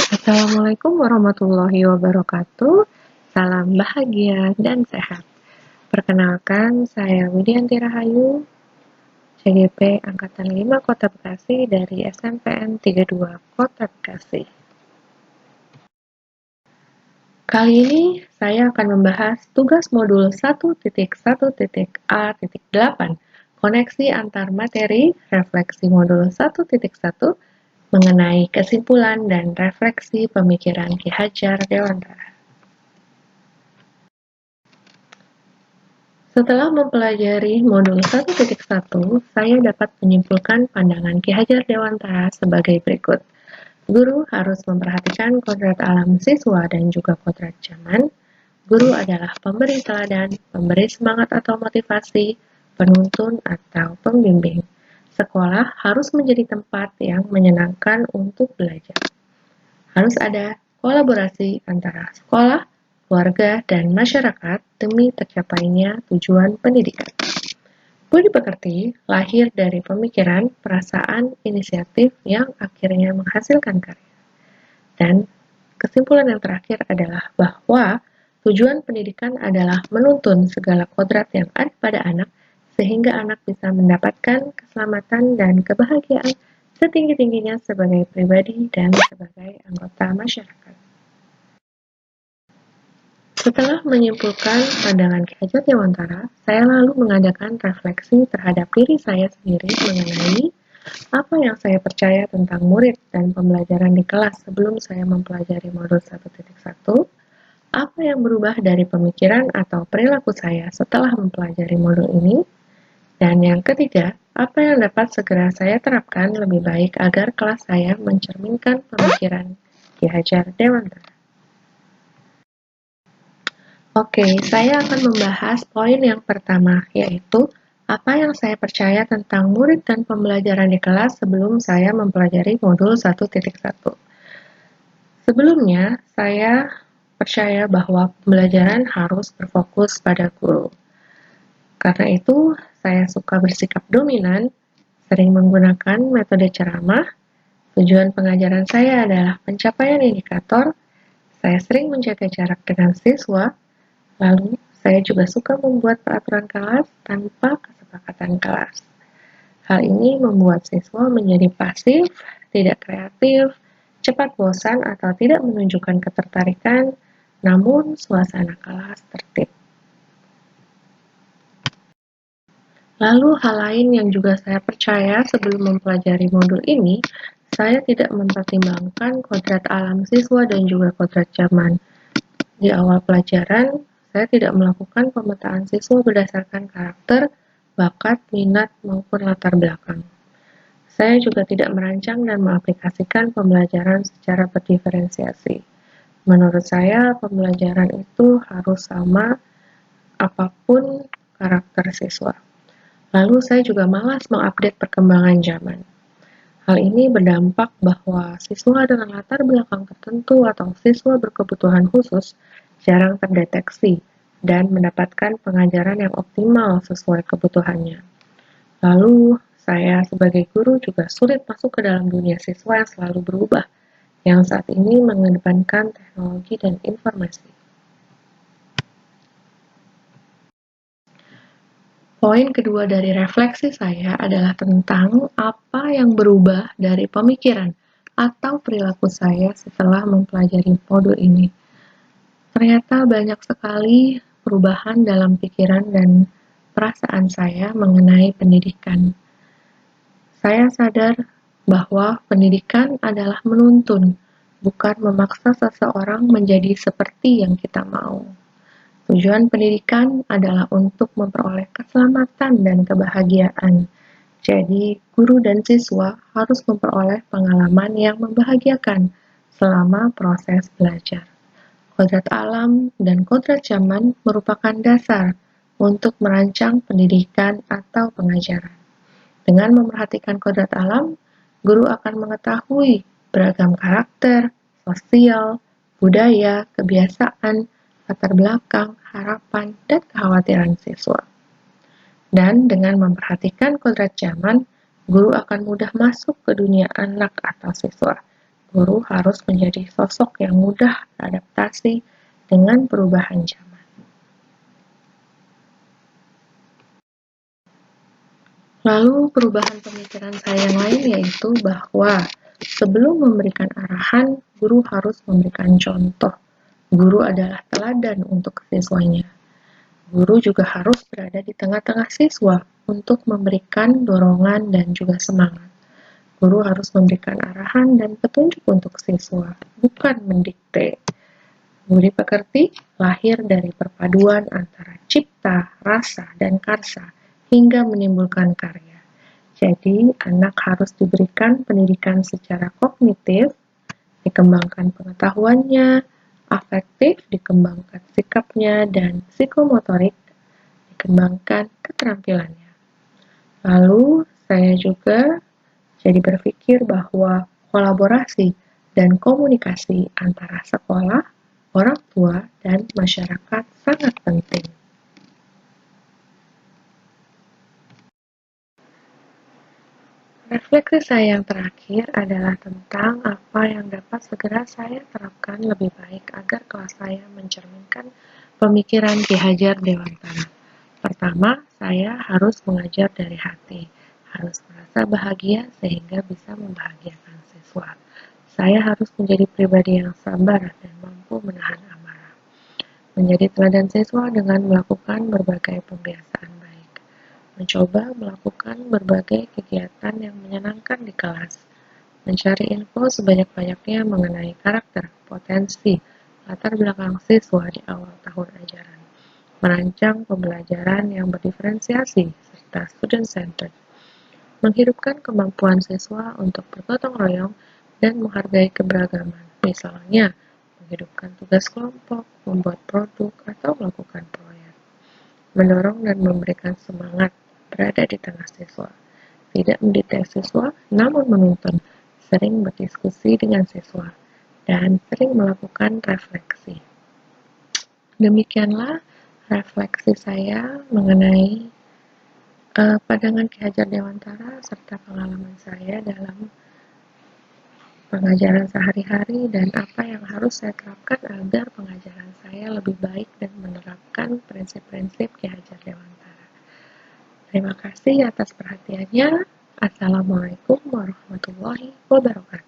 Assalamualaikum warahmatullahi wabarakatuh. Salam bahagia dan sehat. Perkenalkan, saya Widianti Rahayu, CGP Angkatan 5 Kota Bekasi dari SMPN 32 Kota Bekasi. Kali ini saya akan membahas tugas modul 1.1.A.8 koneksi antar materi refleksi modul 1.1 mengenai kesimpulan dan refleksi pemikiran Ki Hajar Dewantara. Setelah mempelajari modul 1.1, saya dapat menyimpulkan pandangan Ki Hajar Dewantara sebagai berikut. Guru harus memperhatikan kodrat alam siswa dan juga kodrat zaman. Guru adalah pemberi teladan, pemberi semangat atau motivasi, penuntun atau pembimbing. Sekolah harus menjadi tempat yang menyenangkan untuk belajar. Harus ada kolaborasi antara sekolah, keluarga, dan masyarakat demi tercapainya tujuan pendidikan. Budi pekerti lahir dari pemikiran, perasaan, inisiatif yang akhirnya menghasilkan karya. Dan kesimpulan yang terakhir adalah bahwa tujuan pendidikan adalah menuntun segala kodrat yang ada pada anak sehingga anak bisa mendapatkan keselamatan dan kebahagiaan setinggi-tingginya sebagai pribadi dan sebagai anggota masyarakat. Setelah menyimpulkan pandangan Ki Hajar Dewantara, saya lalu mengadakan refleksi terhadap diri saya sendiri mengenai apa yang saya percaya tentang murid dan pembelajaran di kelas sebelum saya mempelajari modul 1.1, apa yang berubah dari pemikiran atau perilaku saya setelah mempelajari modul ini, dan yang ketiga, apa yang dapat segera saya terapkan lebih baik agar kelas saya mencerminkan pemikiran Ki Hajar Dewantara. Oke, saya akan membahas poin yang pertama, yaitu apa yang saya percaya tentang murid dan pembelajaran di kelas sebelum saya mempelajari modul 1.1. Sebelumnya, saya percaya bahwa pembelajaran harus berfokus pada guru. Karena itu, saya suka bersikap dominan, sering menggunakan metode ceramah. Tujuan pengajaran saya adalah pencapaian indikator. Saya sering menjaga jarak dengan siswa. Lalu, saya juga suka membuat peraturan kelas tanpa kesepakatan kelas. Hal ini membuat siswa menjadi pasif, tidak kreatif, cepat bosan atau tidak menunjukkan ketertarikan, namun suasana kelas tertib. Lalu hal lain yang juga saya percaya sebelum mempelajari modul ini, saya tidak mempertimbangkan kodrat alam siswa dan juga kodrat zaman. Di awal pelajaran, saya tidak melakukan pemetaan siswa berdasarkan karakter, bakat, minat, maupun latar belakang. Saya juga tidak merancang dan mengaplikasikan pembelajaran secara berdiferensiasi. Menurut saya, pembelajaran itu harus sama apapun karakter siswa. Lalu saya juga malas mengupdate perkembangan zaman. Hal ini berdampak bahwa siswa dengan latar belakang tertentu atau siswa berkebutuhan khusus jarang terdeteksi dan mendapatkan pengajaran yang optimal sesuai kebutuhannya. Lalu, saya sebagai guru juga sulit masuk ke dalam dunia siswa yang selalu berubah, yang saat ini mengedepankan teknologi dan informasi. Poin kedua dari refleksi saya adalah tentang apa yang berubah dari pemikiran atau perilaku saya setelah mempelajari modul ini. Ternyata banyak sekali perubahan dalam pikiran dan perasaan saya mengenai pendidikan. Saya sadar bahwa pendidikan adalah menuntun, bukan memaksa seseorang menjadi seperti yang kita mau. Tujuan pendidikan adalah untuk memperoleh keselamatan dan kebahagiaan. Jadi, guru dan siswa harus memperoleh pengalaman yang membahagiakan selama proses belajar. Kodrat alam dan kodrat zaman merupakan dasar untuk merancang pendidikan atau pengajaran. Dengan memperhatikan kodrat alam, guru akan mengetahui beragam karakter, sosial, budaya, kebiasaan, latar belakang, harapan, dan kekhawatiran siswa. Dan dengan memperhatikan kodrat zaman, guru akan mudah masuk ke dunia anak atau siswa Guru harus menjadi sosok yang mudah beradaptasi dengan perubahan zaman. Lalu perubahan pemikiran saya yang lain yaitu bahwa sebelum memberikan arahan, guru harus memberikan contoh. Guru adalah teladan untuk siswanya. Guru juga harus berada di tengah-tengah siswa untuk memberikan dorongan dan juga semangat. Guru harus memberikan arahan dan petunjuk untuk siswa, bukan mendikte. Budi pekerti lahir dari perpaduan antara cipta, rasa, dan karsa hingga menimbulkan karya. Jadi, anak harus diberikan pendidikan secara kognitif, dikembangkan pengetahuannya, afektif, dikembangkan sikapnya, dan psikomotorik, dikembangkan keterampilannya. Lalu, saya juga jadi berpikir bahwa kolaborasi dan komunikasi antara sekolah, orang tua, dan masyarakat sangat penting. Refleksi saya yang terakhir adalah tentang apa yang dapat segera saya terapkan lebih baik agar kelas saya mencerminkan pemikiran Ki Hajar Dewantara. Pertama, saya harus mengajar dari hati, harus merasa bahagia sehingga bisa membahagiakan siswa. Saya harus menjadi pribadi yang sabar dan mampu menahan amarah. Menjadi teladan siswa dengan melakukan berbagai pembiasaan baik. Mencoba melakukan berbagai kegiatan yang menyenangkan di kelas. Mencari info sebanyak-banyaknya mengenai karakter, potensi, latar belakang siswa di awal tahun ajaran. Merancang pembelajaran yang berdiferensiasi serta student-centered. Menghidupkan kemampuan siswa untuk bergotong royong dan menghargai keberagaman. Misalnya, menghidupkan tugas kelompok, membuat produk, atau melakukan proyek. Mendorong dan memberikan semangat berada di tengah siswa. Tidak mendikte siswa, namun menuntun. Sering berdiskusi dengan siswa. Dan sering melakukan refleksi. Demikianlah refleksi saya mengenai pandangan Ki Hajar Dewantara serta pengalaman saya dalam pengajaran sehari-hari dan apa yang harus saya terapkan agar pengajaran saya lebih baik dan menerapkan prinsip-prinsip Ki Hajar Dewantara. Terima kasih atas perhatiannya. Assalamualaikum warahmatullahi wabarakatuh.